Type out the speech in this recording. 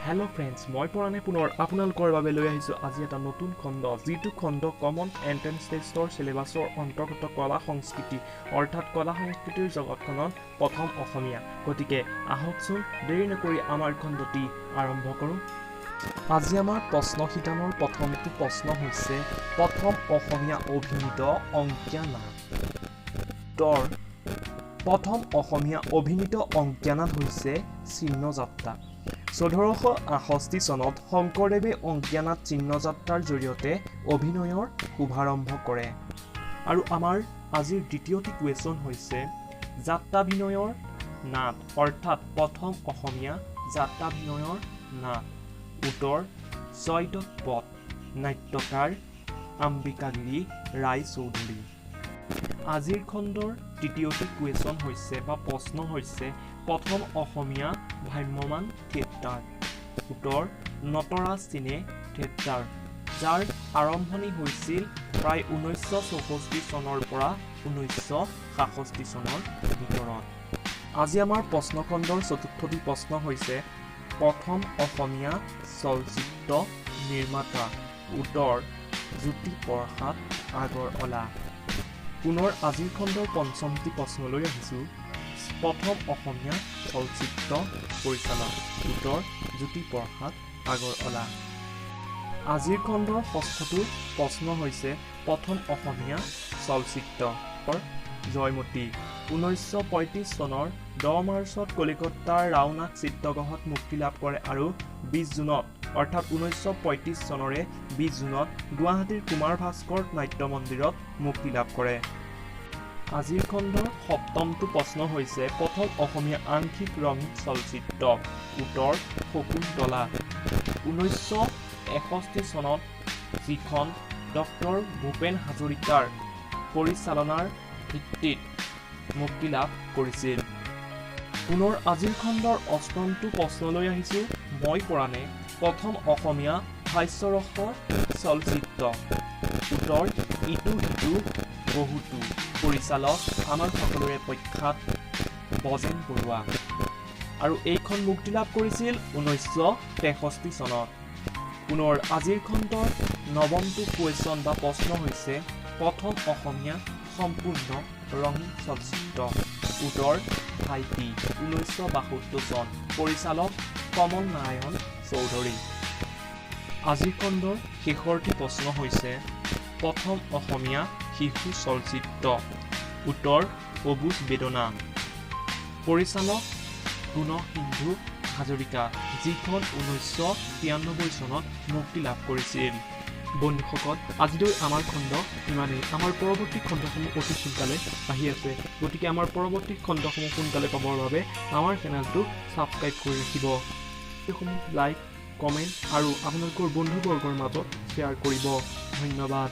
Hello friends, মই পৰানে পুনৰ আপোনালোকৰ বাবে লৈ আহিছো আজি এটা নতুন খণ্ড যিটো খণ্ড কমন এন্ট্ৰেন্স টেষ্টৰ সিলেবাসৰ অন্তৰ্গত কলা সংস্কৃতি অৰ্থাৎ কলা সংস্কৃতিৰ জগতখনত প্ৰথম অসমীয়া গতিকে আহকচোন দেৰি নকৰি আমাৰ খণ্ডটি আৰম্ভ কৰোঁ আজি আমাৰ প্ৰশ্ন শিতানৰ প্ৰথমটো প্ৰশ্ন হৈছে প্ৰথম অসমীয়া অভিনীত অংকীয়া নাট তৰ প্ৰথম অসমীয়া অভিনীত অংকীয়া নাট হৈছে চিহ্নযাত্ৰা ১৪৬৮ চনত শংকৰদেৱে অংকীয়া নাট চিহ্নযাত্ৰাৰ জৰিয়তে অভিনয়ৰ শুভাৰম্ভ কৰে আৰু আমাৰ আজিৰ দ্বিতীয়টি কুৱেশ্যন হৈছে যাত্ৰাভিনয়ৰ নাট অৰ্থাৎ প্ৰথম অসমীয়া যাত্ৰাভিনয়ৰ নাট উত্তৰ জয়দত্ত পথ নাট্যকাৰ অম্বিকাগিৰি ৰায়চৌধুৰী আজিৰ খণ্ডৰ তৃতীয়টি কুৱেশ্যন হৈছে বা প্ৰশ্ন হৈছে প্ৰথম অসমীয়া ভ্ৰাম্যমান থিয়েটাৰ উত্তৰ নটৰাজ চিনে থিয়েটাৰ যাৰ আৰম্ভণি হৈছিল প্ৰায় ১৯৬৪ চনৰ পৰা ১৯৬৭ চনৰ ভিতৰত আজি আমাৰ প্ৰশ্নখণ্ডৰ চতুৰ্থটি প্ৰশ্ন হৈছে প্ৰথম অসমীয়া চলচ্চিত্ৰ নিৰ্মাতা উত্তৰ জ্যোতিপ্ৰসাদ আগৰৱালা পুনৰ আজিৰ খণ্ডৰ পঞ্চমটি প্ৰশ্নলৈ আহিছোঁ প্ৰথম অসমীয়া চলচ্চিত্ৰ পৰিচালক উত্তৰ জ্যোতিপ্ৰসাদ আগৰৱালা আজিৰ খণ্ডৰ ষষ্ঠটো প্ৰশ্ন হৈছে প্ৰথম অসমীয়া চলচ্চিত্ৰৰ জয়মতী ১৯৩৫ চনৰ ১০ মাৰ্চত কলিকতাৰ ৰাওনাক চিত্ৰগৃহত মুক্তি লাভ কৰে আৰু ২০ জুনত অৰ্থাৎ ১৯৩৫ চনৰে ২০ জুনত গুৱাহাটীৰ কুমাৰ ভাস্কৰ নাট্য মন্দিৰত মুক্তি লাভ কৰে আজিৰ খণ্ডৰ সপ্তমটো প্ৰশ্ন হৈছে প্ৰথম অসমীয়া আংশিক ৰঙীন চলচ্চিত্ৰ উত্তৰ শকুন্তলা ১৯৬১ চনত যিখন ডক্টৰ ভূপেন হাজৰিকাৰ পৰিচালনাৰ ভিত্তিত মুক্তি লাভ কৰিছিল পুনৰ আজিৰ খণ্ডৰ অষ্টমটো প্ৰশ্নলৈ আহিছোঁ মই পৰানে প্ৰথম অসমীয়া হাস্যৰসৰ চলচ্চিত্ৰ উত্তৰ ইটো সিটো বহুতো পৰিচালক আমাৰ সকলোৰে প্ৰখ্যাত বজেন বৰুৱা আৰু এইখন মুক্তি লাভ কৰিছিল ১৯৬৩ চনত পুনৰ আজিৰ খণ্ডৰ নৱমটো কুৱেশ্যন বা প্ৰশ্ন হৈছে প্ৰথম অসমীয়া সম্পূৰ্ণ ৰঙীন চলচ্চিত্ৰ উত্তৰ ভাইটি ১৯৭২ চন পৰিচালক কমল নাৰায়ণ চৌধুৰী আজিৰ খণ্ডৰ শেষৰটি প্ৰশ্ন হৈছে প্ৰথম অসমীয়া শিশু চলচ্চিত্ৰ উত্তৰ অবুজ বেদনা পৰিচালক গুণসিন্ধু হাজৰিকা যিখন ১৯৯৩ চনত মুক্তি লাভ কৰিছিল বন্ধুসকল আজিলৈ আমাৰ খণ্ড ইমানেই আমাৰ পৰৱৰ্তী খণ্ডসমূহ অতি সোনকালে আহি আছে গতিকে আমাৰ পৰৱৰ্তী খণ্ডসমূহ সোনকালে পাবৰ বাবে আমাৰ চেনেলটো ছাবস্ক্ৰাইব কৰি ৰাখিব এইসমূহ লাইক কমেণ্ট আৰু আপোনালোকৰ বন্ধুবৰ্গৰ মাজত শ্বেয়াৰ কৰিব ধন্যবাদ